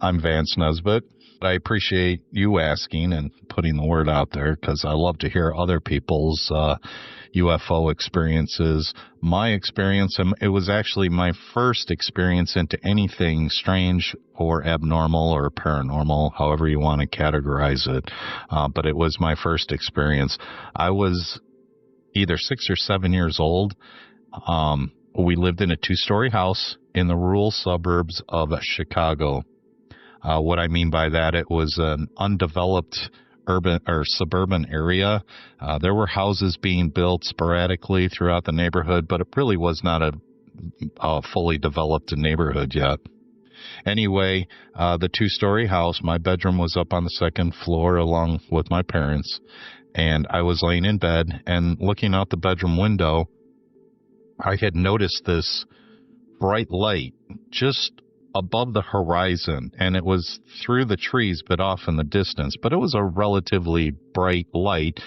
I'm Vance Nesbitt. I appreciate you asking and putting the word out there because I love to hear other people's UFO experiences. My experience, it was actually my first experience into anything strange or abnormal or paranormal, however you want to categorize it. But it was my first experience. I was either 6 or 7 years old. We lived in a 2-story house in the rural suburbs of Chicago. What I mean by that, it was an undeveloped urban or suburban area. There were houses being built sporadically throughout the neighborhood, but it really was not a fully developed neighborhood yet. Anyway, the 2-story house, my bedroom was up on the second floor along with my parents, and I was laying in bed and looking out the bedroom window. I had noticed this bright light just above the horizon, and it was through the trees but off in the distance, but it was a relatively bright light,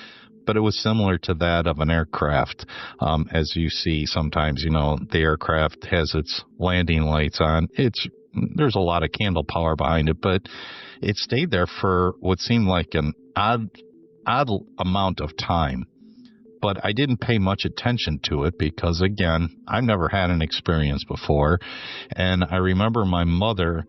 but it was similar to that of an aircraft. As you see sometimes, the aircraft has its landing lights on. There's a lot of candle power behind it, but it stayed there for what seemed like an odd amount of time. But I didn't pay much attention to it because, again, I've never had an experience before. And I remember my mother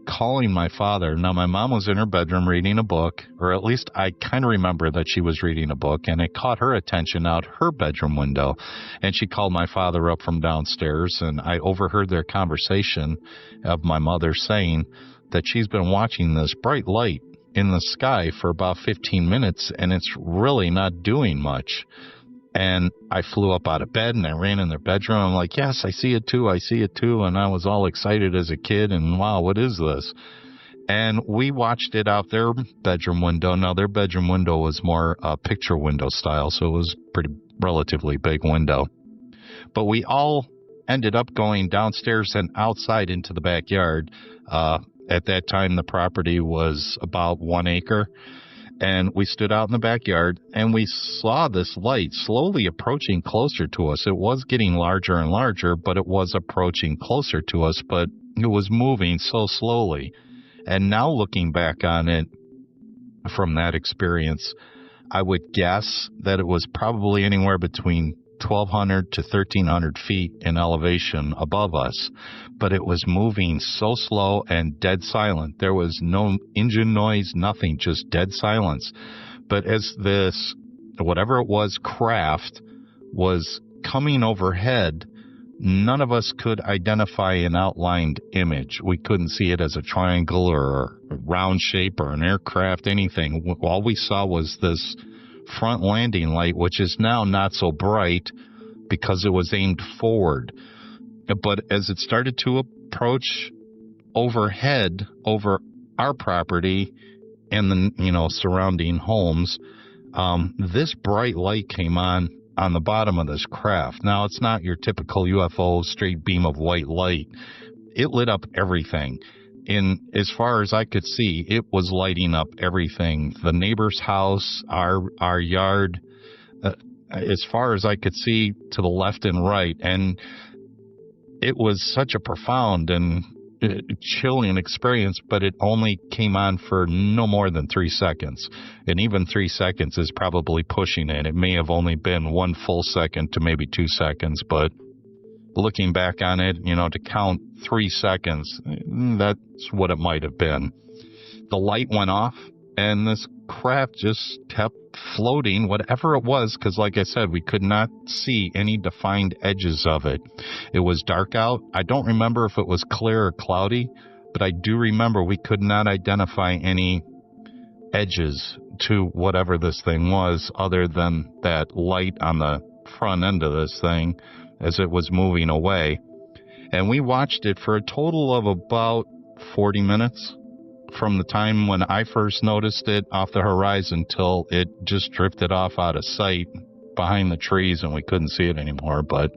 calling my father. Now, my mom was in her bedroom reading a book, or at least I kind of remember that she was reading a book, and it caught her attention out her bedroom window. And she called my father up from downstairs, and I overheard their conversation of my mother saying that she's been watching this bright light in the sky for about 15 minutes, and it's really not doing much. And I flew up out of bed and I ran in their bedroom. I'm like, yes, I see it too. I see it too. And I was all excited as a kid. And wow, what is this? And we watched it out their bedroom window. Now, their bedroom window was more picture window style, so it was pretty relatively big window. But we all ended up going downstairs and outside into the backyard. At that time, the property was about 1 acre. And we stood out in the backyard, and we saw this light slowly approaching closer to us. It was getting larger and larger, but it was approaching closer to us, but it was moving so slowly. And now looking back on it from that experience, I would guess that it was probably anywhere between 1,200 to 1,300 feet in elevation above us, but it was moving so slow and dead silent. There was no engine noise, nothing, just dead silence. But as this, whatever it was, craft was coming overhead, none of us could identify an outlined image. We couldn't see it as a triangle or a round shape or an aircraft, anything. All we saw was this front landing light, which is now not so bright because it was aimed forward. But as it started to approach overhead over our property and the surrounding homes, this bright light came on the bottom of this craft. Now, it's not your typical UFO straight beam of white light. It lit up everything. As far as I could see, it was lighting up everything. The neighbor's house, our yard, as far as I could see to the left and right. And it was such a profound and chilling experience, but it only came on for no more than 3 seconds. And even 3 seconds is probably pushing it. It may have only been 1 full second to maybe 2 seconds, but looking back on it, to count 3 seconds, that's what it might have been. The light went off, and this craft just kept floating, whatever it was, because like I said, we could not see any defined edges of it. It was dark out. I don't remember if it was clear or cloudy, but I do remember we could not identify any edges to whatever this thing was other than that light on the front end of this thing as it was moving away. And we watched it for a total of about 40 minutes from the time when I first noticed it off the horizon till it just drifted off out of sight behind the trees and we couldn't see it anymore. But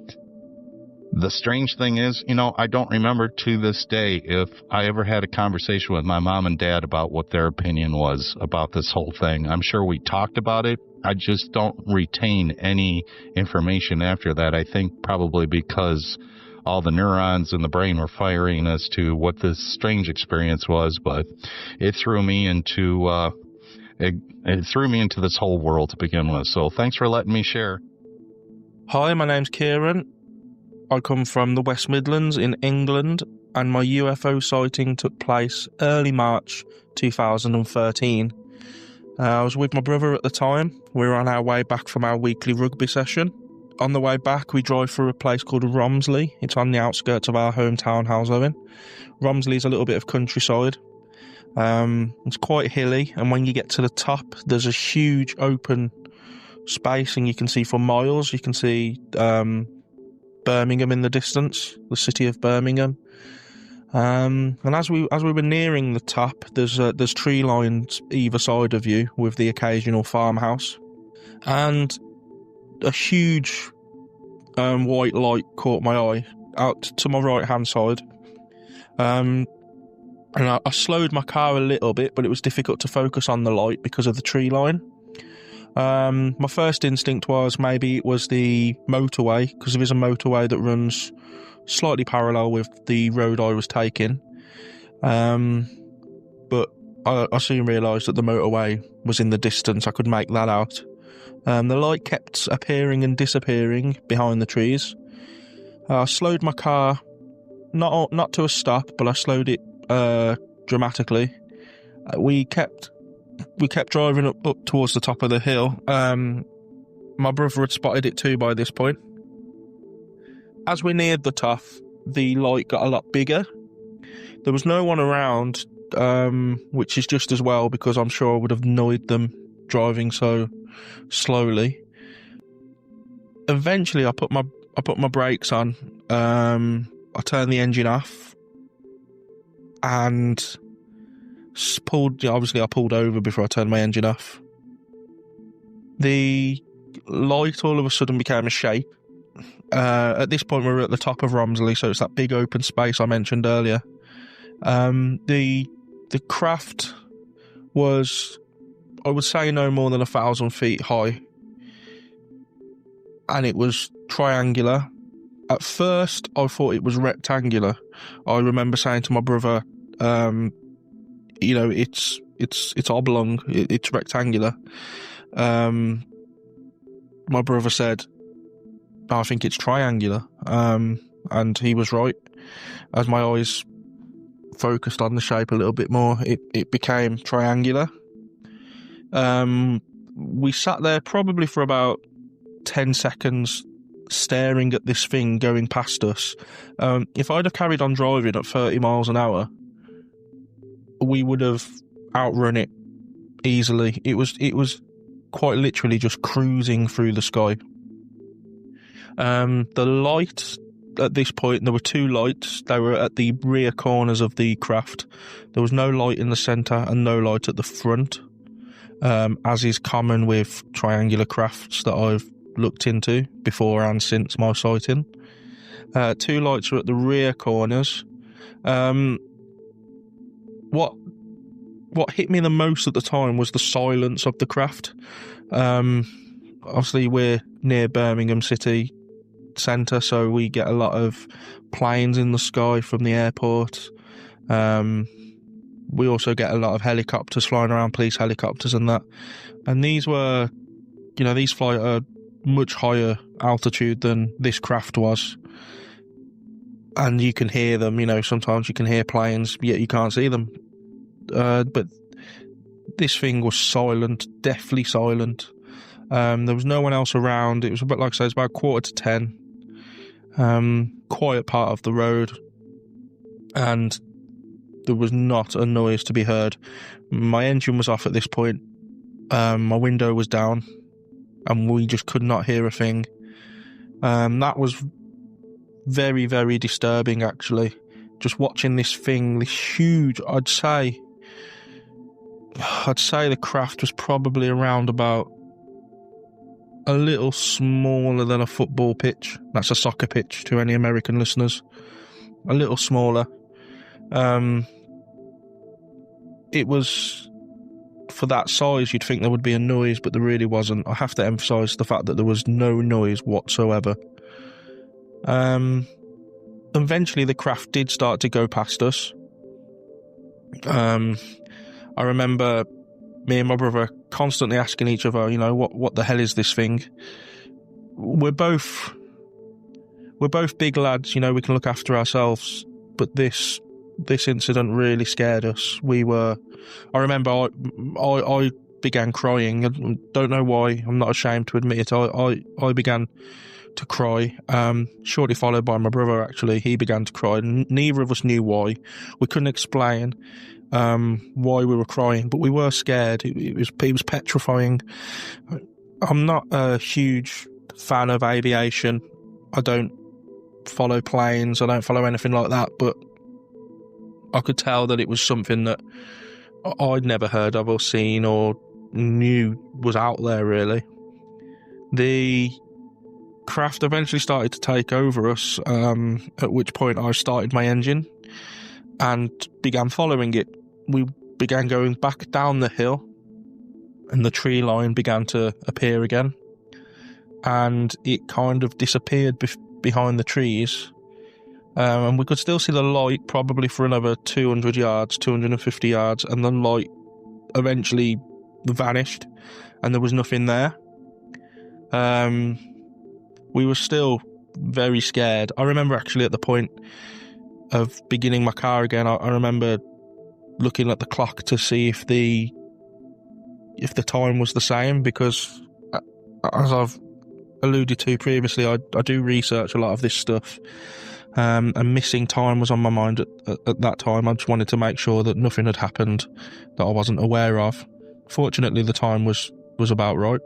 the strange thing is, I don't remember to this day if I ever had a conversation with my mom and dad about what their opinion was about this whole thing. I'm sure we talked about it. I just don't retain any information after that. I think probably because all the neurons in the brain were firing as to what this strange experience was, but it threw me into it threw me into this whole world to begin with. So thanks for letting me share. Hi, my name's Kieran. I come from the West Midlands in England, and my UFO sighting took place early March 2013. I was with my brother at the time. We were on our way back from our weekly rugby session. On the way back, we drive through a place called Romsley. It's on the outskirts of our hometown, Halesowen. Romsley is a little bit of countryside. It's quite hilly, and when you get to the top, there's a huge open space, and you can see for miles. You can see Birmingham in the distance, the city of Birmingham. And as we were nearing the top, there's tree lines either side of you with the occasional farmhouse, and a huge white light caught my eye out to my right hand side. And I slowed my car a little bit, but it was difficult to focus on the light because of the tree line. My first instinct was maybe it was the motorway, because there is a motorway that runs slightly parallel with the road I was taking. But I soon realised that the motorway was in the distance. I could make that out. The light kept appearing and disappearing behind the trees. I slowed my car, not to a stop, but I slowed it dramatically. We kept driving up towards the top of the hill. My brother had spotted it too by this point. As we neared the top, the light got a lot bigger. There was no one around, which is just as well, because I'm sure I would have annoyed them driving so slowly. Eventually, I put my brakes on. I turned the engine off and pulled. Obviously, I pulled over before I turned my engine off. The light all of a sudden became a shape. At this point, we were at the top of Romsley, so it's that big open space I mentioned earlier. The craft was, I would say, no more than 1,000 feet high, and it was triangular. At first, I thought it was rectangular. I remember saying to my brother, it's oblong, it's rectangular. My brother said, I think it's triangular, and he was right. As my eyes focused on the shape a little bit more, it became triangular. We sat there probably for about 10 seconds staring at this thing going past us. If I'd have carried on driving at 30 miles an hour, we would have outrun it easily. It was quite literally just cruising through the sky. The light at this point, there were two lights. They were at the rear corners of the craft. There was no light in the centre and no light at the front, as is common with triangular crafts that I've looked into before and since my sighting. Two lights were at the rear corners. What hit me the most at the time was the silence of the craft. Obviously, we're near Birmingham city centre, so we get a lot of planes in the sky from the airport. We also get a lot of helicopters flying around, police helicopters and that. And these were, these fly at a much higher altitude than this craft was. And you can hear them, sometimes you can hear planes, yet you can't see them. But this thing was silent, deathly silent. There was no one else around. It was about, like I say, it's about 9:45. Quiet part of the road, and there was not a noise to be heard. My engine was off at this point. My window was down, and we just could not hear a thing. That was very, very disturbing, actually. Just watching this thing, this huge, I'd say the craft was probably around about a little smaller than a football pitch. That's a soccer pitch to any American listeners. A little smaller. It was, for that size, you'd think there would be a noise, but there really wasn't. I have to emphasise the fact that there was no noise whatsoever. eventually the craft did start to go past us. I remember me and my brother constantly asking each other, what the hell is this thing? We're both big lads, we can look after ourselves, but this incident really scared us. I remember I began crying. I don't know why. I'm not ashamed to admit it. I began to cry. Shortly followed by my brother. Actually, he began to cry. Neither of us knew why. We couldn't explain why we were crying, but we were scared. It was petrifying. I'm not a huge fan of aviation. I don't follow planes. I don't follow anything like that. But I could tell that it was something that I'd never heard of or seen or knew was out there, really. The craft eventually started to take over us, at which point I started my engine and began following it. We began going back down the hill, and the tree line began to appear again, and it kind of disappeared behind the trees. And we could still see the light probably for another 200 yards, 250 yards, and the light eventually vanished, and there was nothing there. We were still very scared. I remember actually at the point of beginning my car again, I remember looking at the clock to see if the time was the same, because as I've alluded to previously, I do research a lot of this stuff. And missing time was on my mind at that time. I just wanted to make sure that nothing had happened that I wasn't aware of. Fortunately, the time was about right.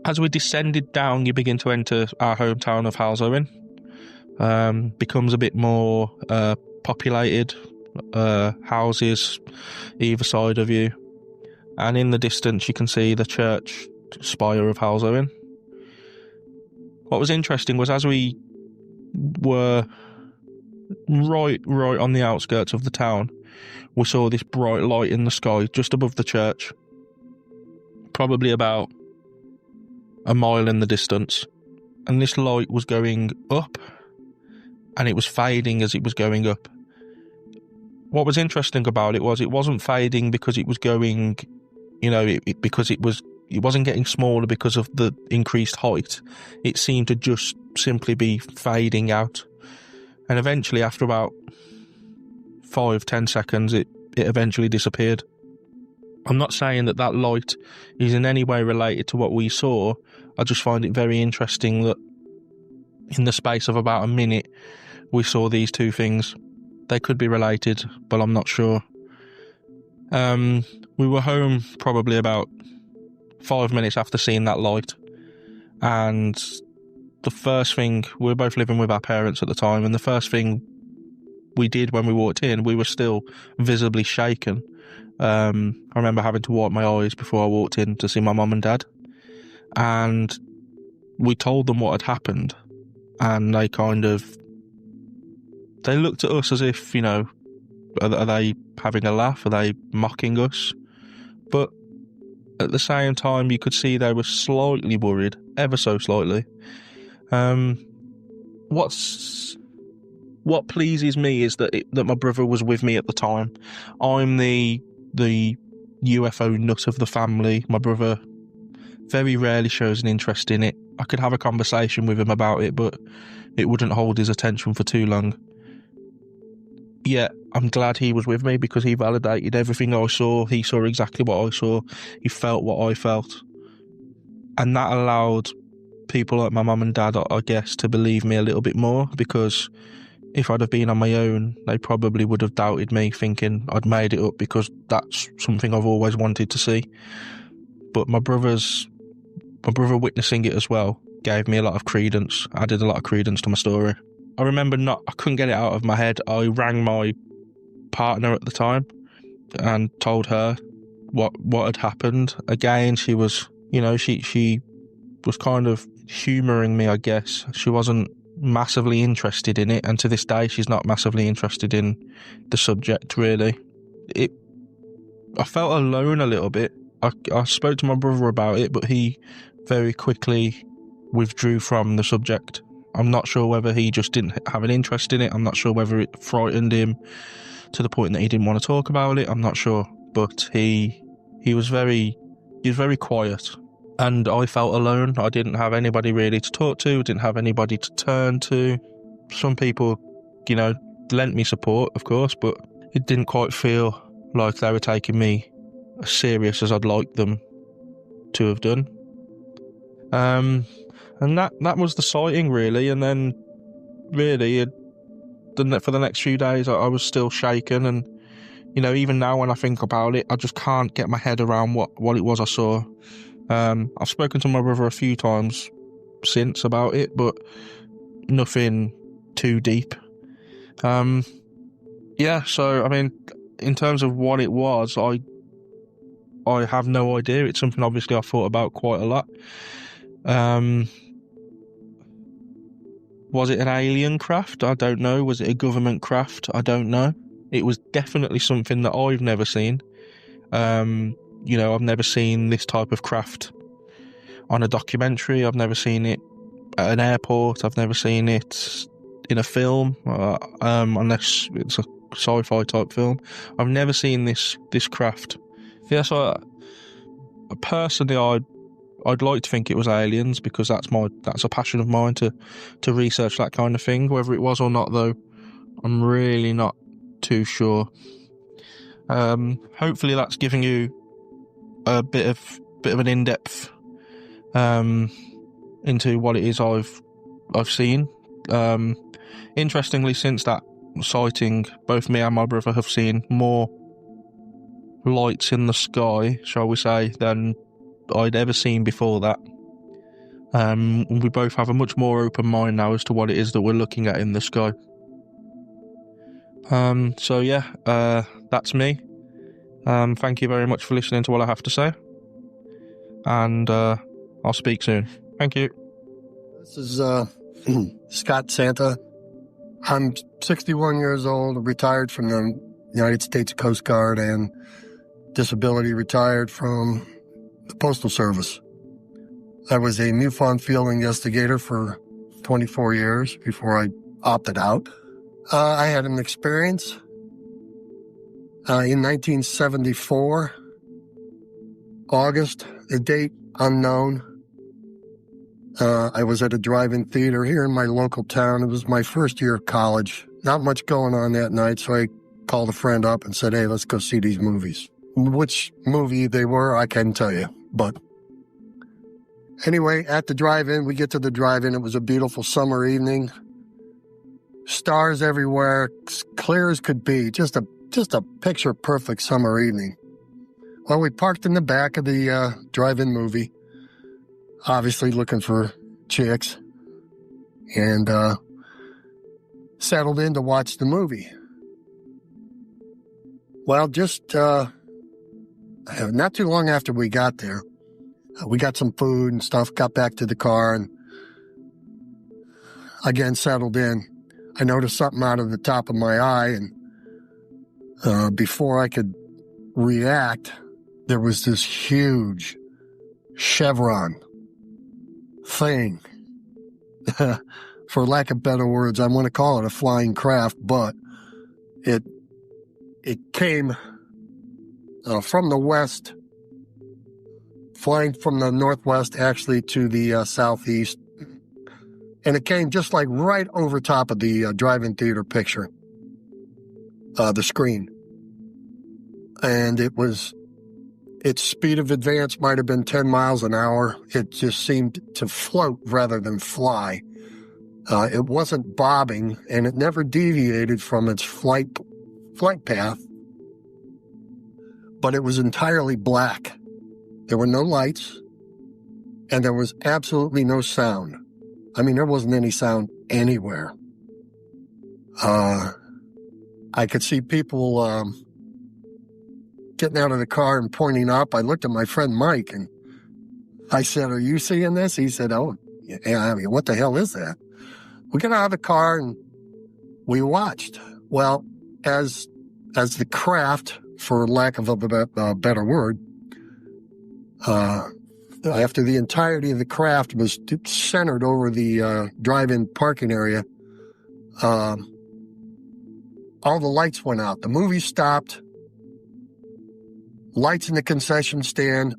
As we descended down, you begin to enter our hometown of Halesowen. Becomes a bit more populated, houses either side of you. And in the distance, you can see the church spire of Halesowen. What was interesting was as we were right on the outskirts of the town, we saw this bright light in the sky just above the church, probably about a mile in the distance, and this light was going up and it was fading as it was going up. What was interesting about it was it wasn't fading because it was going, because it wasn't getting smaller because of the increased height. It seemed to just simply be fading out. And eventually, after about 5-10 seconds, it eventually disappeared. I'm not saying that light is in any way related to what we saw. I just find it very interesting that in the space of about a minute, we saw these two things. They could be related, but I'm not sure. We were home probably about 5 minutes after seeing that light, and the first thing, we were both living with our parents at the time, and the first thing we did when we walked in, we were still visibly shaken. I remember having to wipe my eyes before I walked in to see my mum and dad, and we told them what had happened, and they looked at us as if, are they having a laugh? Are they mocking us? But at the same time, you could see they were slightly worried, ever so slightly. What pleases me is that my brother was with me at the time. I'm the UFO nut of the family. My brother very rarely shows an interest in it. I could have a conversation with him about it, but it wouldn't hold his attention for too long. Yeah, I'm glad he was with me because he validated everything I saw. He saw exactly what I saw. He felt what I felt. And that allowed people like my mum and dad, I guess, to believe me a little bit more, because if I'd have been on my own, they probably would have doubted me, thinking I'd made it up, because that's something I've always wanted to see. But my brother witnessing it as well gave me a lot of credence, added a lot of credence to my story. I remember I couldn't get it out of my head. I rang my partner at the time and told her what had happened. Again, she was, she was kind of humouring me, I guess. She wasn't massively interested in it, and to this day she's not massively interested in the subject, really. I felt alone a little bit. I spoke to my brother about it, but he very quickly withdrew from the subject. I'm not sure whether he just didn't have an interest in it. I'm not sure whether it frightened him to the point that he didn't want to talk about it. I'm not sure, but he was very quiet, and I felt alone. I didn't have anybody really to talk to. Didn't have anybody to turn to. Some people, lent me support, of course, but it didn't quite feel like they were taking me as serious as I'd like them to have done. And that was the sighting, really. And then, really, for the next few days, I was still shaken. And, even now when I think about it, I just can't get my head around what it was I saw. I've spoken to my brother a few times since about it, but nothing too deep. So, I mean, in terms of what it was, I have no idea. It's something, obviously, I've thought about quite a lot. Was it an alien craft? I don't know. Was it a government craft? I don't know. It was definitely something that I've never seen. I've never seen this type of craft on a documentary. I've never seen it at an airport. I've never seen it in a film, unless it's a sci-fi type film. I've never seen this craft. Yeah, so personally, I'd like to think it was aliens, because that's a passion of mine to research that kind of thing. Whether it was or not, though, I'm really not too sure. Hopefully that's giving you a bit of an in-depth into what it is I've seen. Interestingly, since that sighting, both me and my brother have seen more lights in the sky, shall we say, than I'd ever seen before that. We both have a much more open mind now as to what it is that we're looking at in the sky. That's me. Thank you very much for listening to what I have to say, and I'll speak soon. Thank you. This is Scott Santa. I'm 61 years old, retired from the United States Coast Guard, and disability retired from the Postal Service. I was a MUFON field investigator for 24 years before I opted out. I had an experience in 1974, August, the date unknown. I was at a drive-in theater here in my local town. It was my first year of college. Not much going on that night, so I called a friend up and said, hey, let's go see these movies. Which movie they were, I can't tell you. But anyway, at the drive-in, we get to the drive-in. It was a beautiful summer evening. Stars everywhere, clear as could be. Just a picture-perfect summer evening. Well, we parked in the back of the drive-in movie, obviously looking for chicks, and settled in to watch the movie. Well, just not too long after we got there, we got some food and stuff, got back to the car, and again settled in. I noticed something out of the top of my eye, and before I could react, there was this huge chevron thing. For lack of better words, I want to call it a flying craft, but it came from the west, flying from the northwest actually to the southeast. And it came just like right over top of the drive-in theater picture, the screen. And its speed of advance might have been 10 miles an hour. It just seemed to float rather than fly. It wasn't bobbing, and it never deviated from its flight path. But it was entirely black. There were no lights, and there was absolutely no sound. I mean, there wasn't any sound anywhere. I could see people getting out of the car and pointing up. I looked at my friend Mike, and I said, are you seeing this? He said, oh, yeah, I mean, what the hell is that? We got out of the car, and we watched. Well, as the craft, for lack of a better word, after the entirety of the craft was centered over the drive-in parking area, all the lights went out. The movie stopped. Lights in the concession stand.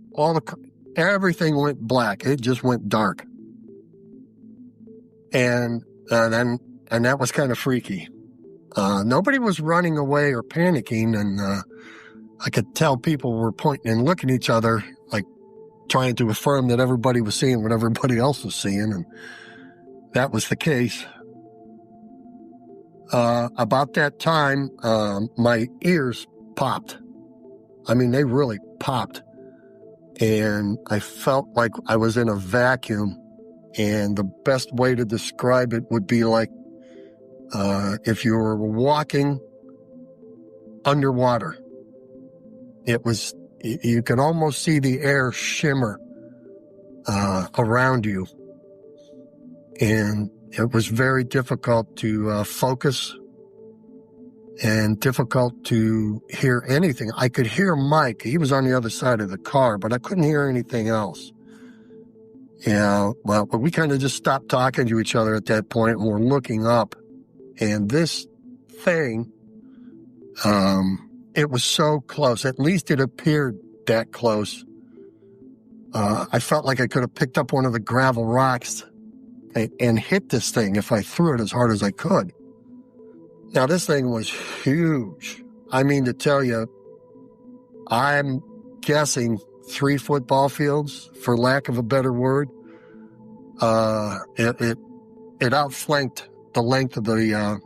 Everything went black. It just went dark. And that was kind of freaky. Nobody was running away or panicking, and I could tell people were pointing and looking at each other, like trying to affirm that everybody was seeing what everybody else was seeing, and that was the case. About that time, my ears popped. I mean, they really popped. And I felt like I was in a vacuum. And the best way to describe it would be like if you were walking underwater. You could almost see the air shimmer around you. And it was very difficult to focus and difficult to hear anything. I could hear Mike. He was on the other side of the car, but I couldn't hear anything else. Yeah, well, but we kind of just stopped talking to each other at that point, and we're looking up. And this thing, it was so close. At least it appeared that close. I felt like I could have picked up one of the gravel rocks and hit this thing if I threw it as hard as I could. Now, this thing was huge. I mean, to tell you, I'm guessing 3 football fields, for lack of a better word. It outflanked the length of the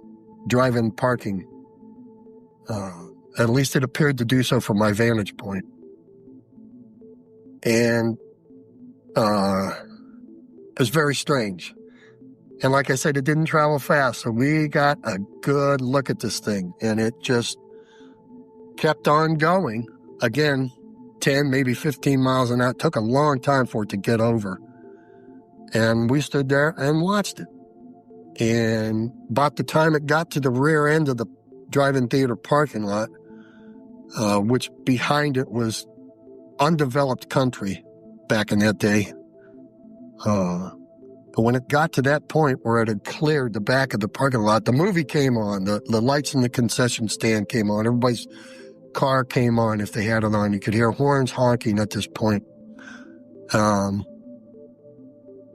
drive-in parking. At least it appeared to do so from my vantage point. And it was very strange. And like I said, it didn't travel fast, so we got a good look at this thing, and it just kept on going. Again, 10, maybe 15 miles an hour. It took a long time for it to get over. And we stood there and watched it. And about the time it got to the rear end of the drive-in theater parking lot, which behind it was undeveloped country back in that day, but when it got to that point where it had cleared the back of the parking lot, the movie came on. The lights in the concession stand came on. Everybody's car came on if they had it on. You could hear horns honking at this point.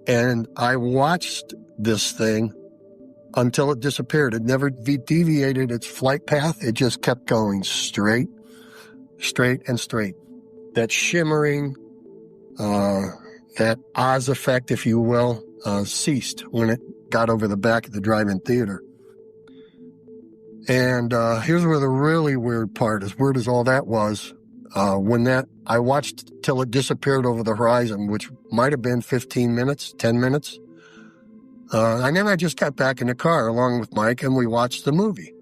And I watched this thing until it disappeared. It never deviated its flight path. It just kept going straight, and straight. That shimmering, that Oz effect, if you will, ceased when it got over the back of the drive-in theater. And here's where the really weird part, as weird as all that was, I watched till it disappeared over the horizon, which might have been 15 minutes, 10 minutes. And then I just got back in the car along with Mike, and we watched the movie.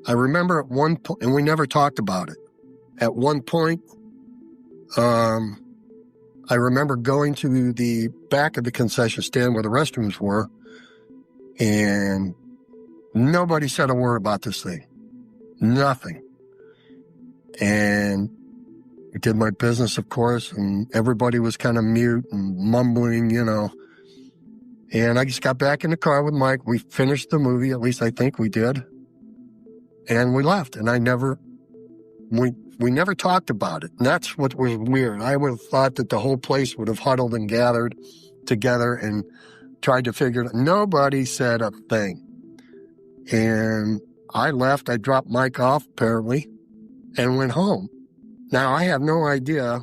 I remember at one point, and we never talked about it. At one point, I remember going to the back of the concession stand where the restrooms were, and nobody said a word about this thing. Nothing. And I did my business, of course, and everybody was kind of mute and mumbling, you know. And I just got back in the car with Mike. We finished the movie, at least I think we did. And we left, and we never talked about it. And that's what was weird. I would have thought that the whole place would have huddled and gathered together and tried to figure it out. Nobody said a thing. And I left. I dropped Mike off, apparently, and went home. Now, I have no idea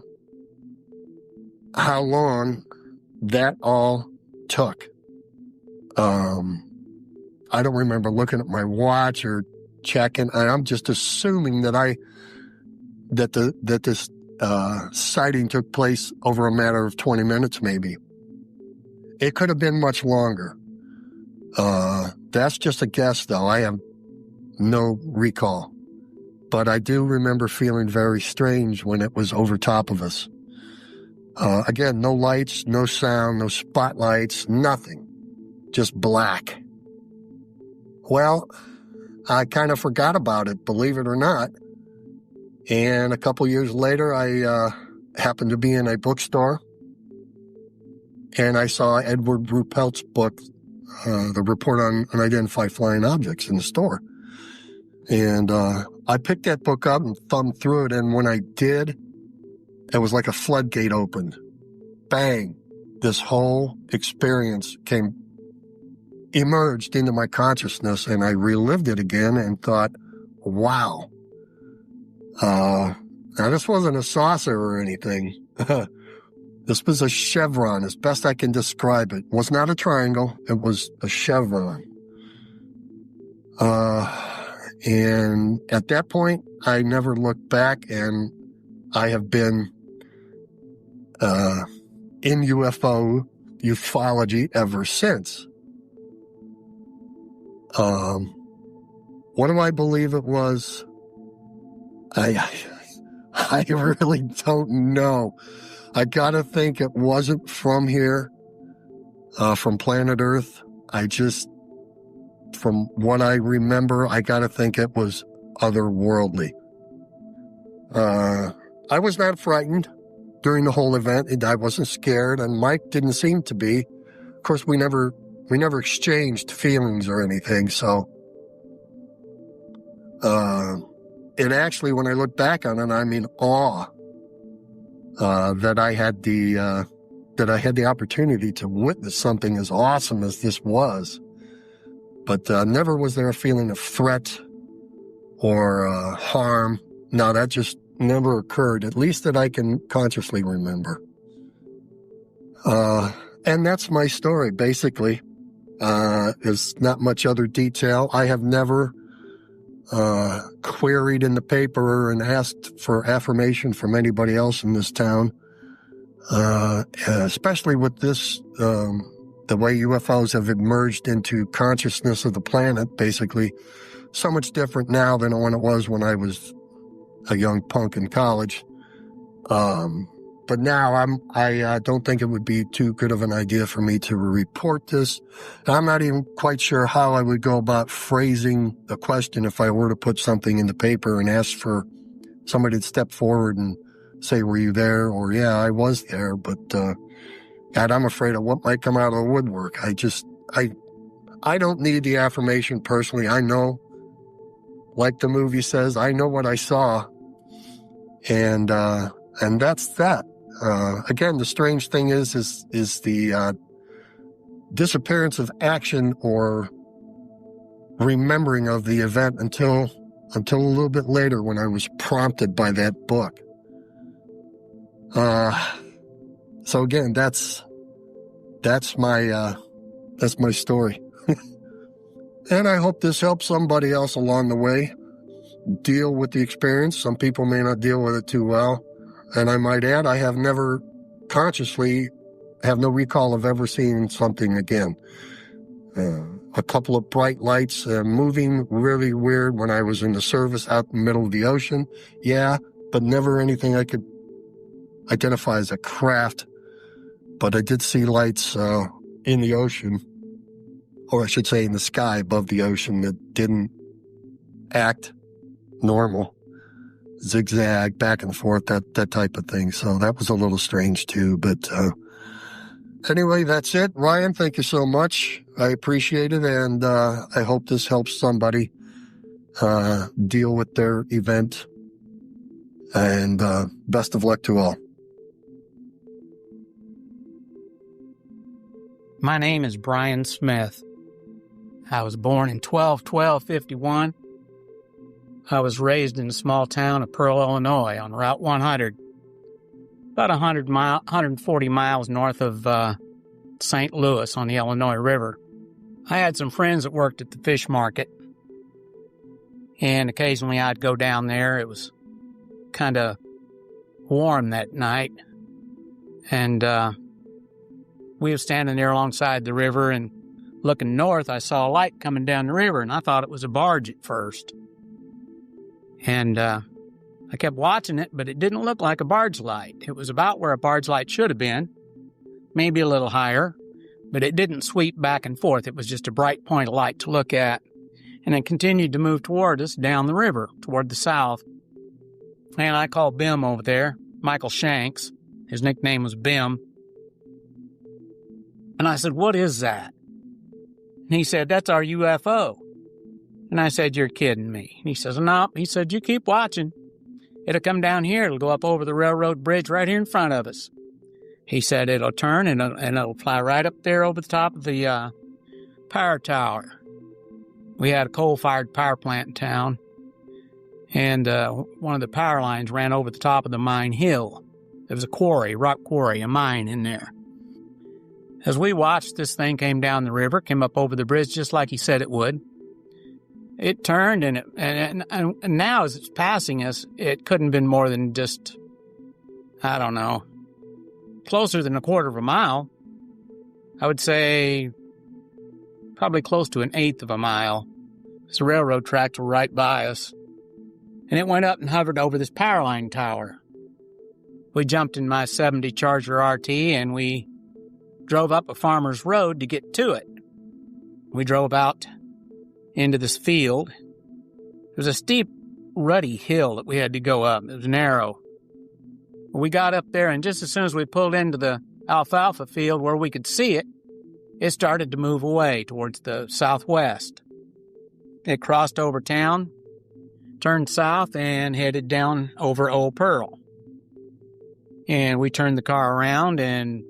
how long that all took. I don't remember looking at my watch or checking. I'm just assuming that this sighting took place over a matter of 20 minutes, maybe. It could have been much longer. That's just a guess, though. I have no recall. But I do remember feeling very strange when it was over top of us. Again, no lights, no sound, no spotlights, nothing. Just black. Well, I kind of forgot about it, believe it or not. And a couple years later, I happened to be in a bookstore, and I saw Edward Ruppelt's book, The Report on Unidentified Flying Objects, in the store. And I picked that book up and thumbed through it, and when I did, it was like a floodgate opened. Bang! This whole experience emerged into my consciousness, and I relived it again and thought, wow. Now, this wasn't a saucer or anything. This was a chevron, as best I can describe it. It was not a triangle. It was a chevron. And at that point, I never looked back, and I have been in ufology ever since. What do I believe it was? I really don't know. I gotta think it wasn't from here, from planet Earth. From what I remember, I gotta think it was otherworldly. I was not frightened during the whole event, and I wasn't scared, and Mike didn't seem to be. Of course, we never exchanged feelings or anything, so it actually, when I look back on it, I'm in awe that I had the opportunity to witness something as awesome as this was. But never was there a feeling of threat or harm. No, that just never occurred, at least that I can consciously remember. And that's my story, basically. There's not much other detail. I have never queried in the paper and asked for affirmation from anybody else in this town, especially with this, the way UFOs have emerged into consciousness of the planet, basically. So much different now than when it was when I was a young punk in college. But now I don't think it would be too good of an idea for me to report this. I'm not even quite sure how I would go about phrasing the question if I were to put something in the paper and ask for somebody to step forward and say, were you there? Or, yeah, I was there. But, God, I'm afraid of what might come out of the woodwork. I don't need the affirmation personally. I know, like the movie says, I know what I saw. And that's that. Again, the strange thing is the disappearance of action or remembering of the event until a little bit later when I was prompted by that book. So again, that's my story. And I hope this helps somebody else along the way deal with the experience. Some people may not deal with it too well. And I might add, I have never consciously have no recall of ever seeing something again. A couple of bright lights moving really weird when I was in the service out in the middle of the ocean. Yeah, but never anything I could identify as a craft. But I did see lights in the ocean, or I should say in the sky above the ocean, that didn't act normal. Zigzag back and forth, that type of thing. So that was a little strange too. But anyway, that's it. Ryan, thank you so much. I appreciate it. And I hope this helps somebody deal with their event. And best of luck to all. My name is Brian Smith. I was born in 12/12/51. I was raised in the small town of Pearl, Illinois on Route 100, about 140 miles north of St. Louis on the Illinois River. I had some friends that worked at the fish market, and occasionally I'd go down there. It was kind of warm that night, and we were standing there alongside the river, and looking north, I saw a light coming down the river, and I thought it was a barge at first. And I kept watching it, but it didn't look like a barge light. It was about where a barge light should have been, maybe a little higher, but it didn't sweep back and forth. It was just a bright point of light to look at. And it continued to move toward us down the river, toward the south. And I called Bim over there, Michael Shanks. His nickname was Bim. And I said, "What is that?" And he said, "That's our UFO." And I said, "You're kidding me." And he says, "No." He said, "You keep watching. It'll come down here. It'll go up over the railroad bridge right here in front of us." He said, "It'll turn and it'll fly right up there over the top of the power tower." We had a coal-fired power plant in town, and one of the power lines ran over the top of the mine hill. There was a quarry, rock quarry, a mine in there. As we watched, this thing came down the river, came up over the bridge just like he said it would. It turned, and now as it's passing us, it couldn't have been more than just, I don't know, closer than a quarter of a mile. I would say probably close to 1/8 of a mile. The railroad tracks were right by us. And it went up and hovered over this power line tower. We jumped in my 70 Charger RT and we drove up a farmer's road to get to it. We drove out into this field. It was a steep, rutty hill that we had to go up. It was narrow. We got up there, and just as soon as we pulled into the alfalfa field where we could see it, it started to move away towards the southwest. It crossed over town, turned south, and headed down over Old Pearl. And we turned the car around and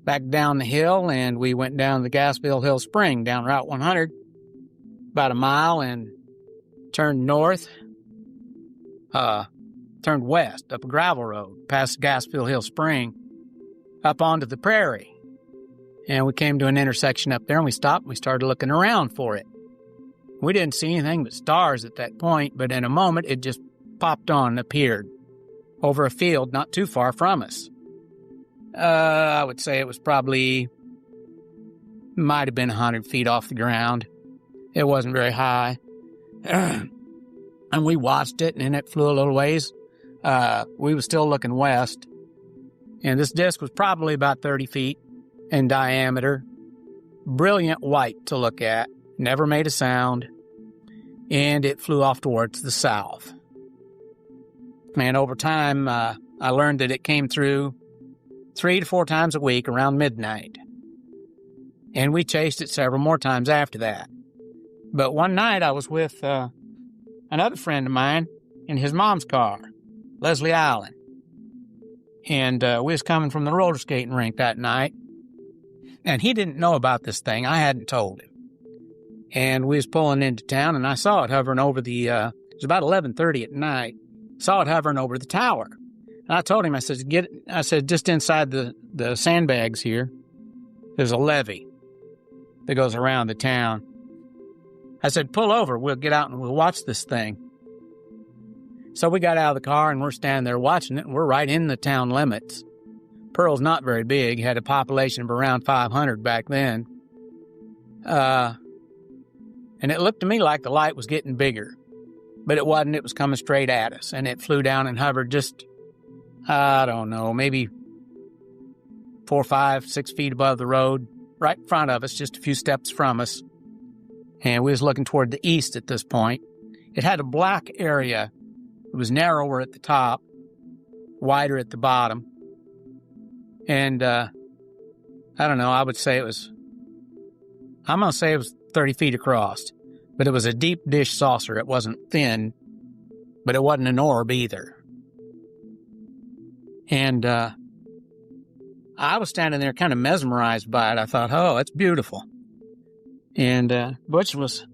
back down the hill, and we went down the Gasville Hill Spring, down Route 100, about a mile, and turned north, turned west, up a gravel road, past Gasville Hill Spring, up onto the prairie. And we came to an intersection up there, and we stopped, and we started looking around for it. We didn't see anything but stars at that point, but in a moment, it just popped on and appeared over a field not too far from us. I would say it was probably, might have been 100 feet off the ground. It wasn't very high. And we watched it, and it flew a little ways. We were still looking west, and this disc was probably about 30 feet in diameter. Brilliant white to look at. Never made a sound, and it flew off towards the south. And over time, I learned that it came through 3 to 4 times a week around midnight. And we chased it several more times after that. But one night I was with another friend of mine in his mom's car, Leslie Allen. And we was coming from the roller skating rink that night. And he didn't know about this thing. I hadn't told him. And we was pulling into town, and I saw it hovering over the, it was about 11:30 at night. Saw it hovering over the tower. And I told him, I said, just inside the sandbags here, there's a levee that goes around the town. I said, pull over, we'll get out and we'll watch this thing. So we got out of the car, and we're standing there watching it, and we're right in the town limits. Pearl's not very big, had a population of around 500 back then. And it looked to me like the light was getting bigger. But it wasn't. It was coming straight at us. And it flew down and hovered just, I don't know, maybe 4, 5, 6 feet above the road, right in front of us, just a few steps from us. And we was looking toward the east at this point. It had a black area. It was narrower at the top, wider at the bottom. And, I don't know, I would say it was, I'm going to say it was 30 feet across, but it was a deep dish saucer. It wasn't thin, but it wasn't an orb either. And I was standing there kind of mesmerized by it. I thought, oh, it's beautiful. And Butch was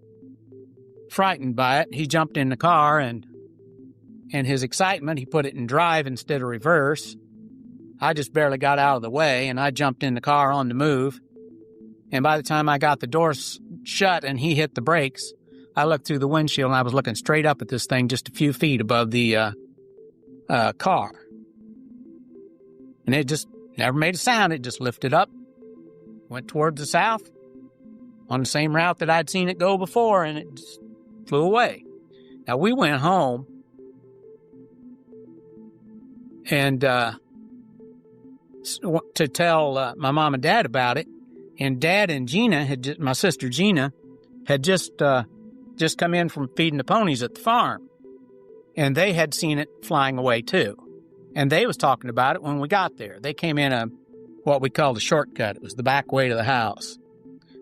frightened by it. He jumped in the car, and in his excitement, he put it in drive instead of reverse. I just barely got out of the way, and I jumped in the car on the move. And by the time I got the door shut and he hit the brakes, I looked through the windshield, and I was looking straight up at this thing just a few feet above the car. And it just never made a sound. It just lifted up, went towards the south on the same route that I'd seen it go before, and it just flew away. Now, we went home, and to tell my mom and dad about it, and Dad and Gina, my sister Gina, had just come in from feeding the ponies at the farm, and they had seen it flying away too. And they was talking about it when we got there. They came in what we called a shortcut. It was the back way to the house.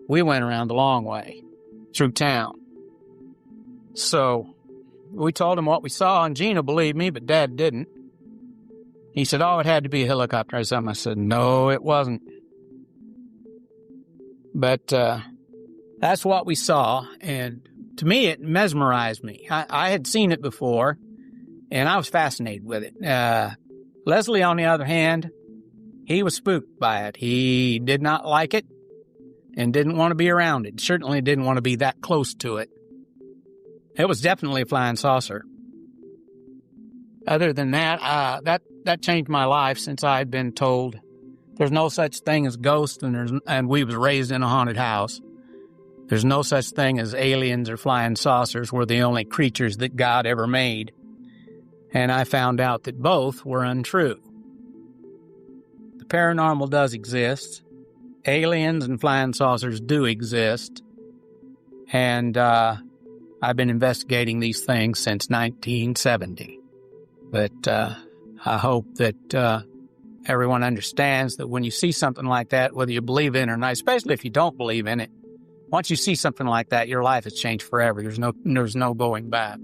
We went around the long way through town. So we told him what we saw, and Gina believed me, but Dad didn't. He said, it had to be a helicopter or something. I said, no, it wasn't. But that's what we saw, and to me, it mesmerized me. I had seen it before, and I was fascinated with it. Leslie, on the other hand, he was spooked by it. He did not like it and didn't want to be around it. Certainly didn't want to be that close to it. It was definitely a flying saucer. Other than that, that changed my life, since I had been told there's no such thing as ghosts, and we was raised in a haunted house. There's no such thing as aliens or flying saucers. We're the only creatures that God ever made. And I found out that both were untrue. The paranormal does exist. Aliens and flying saucers do exist. And I've been investigating these things since 1970. But I hope that everyone understands that when you see something like that, whether you believe in it or not, especially if you don't believe in it, once you see something like that, your life has changed forever. There's no going back.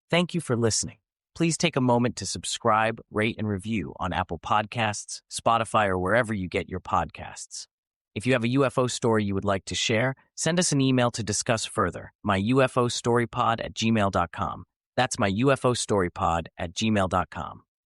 Thank you for listening. Please take a moment to subscribe, rate, and review on Apple Podcasts, Spotify, or wherever you get your podcasts. If you have a UFO story you would like to share, send us an email to discuss further, myufostorypod@gmail.com. That's myufostorypod@gmail.com.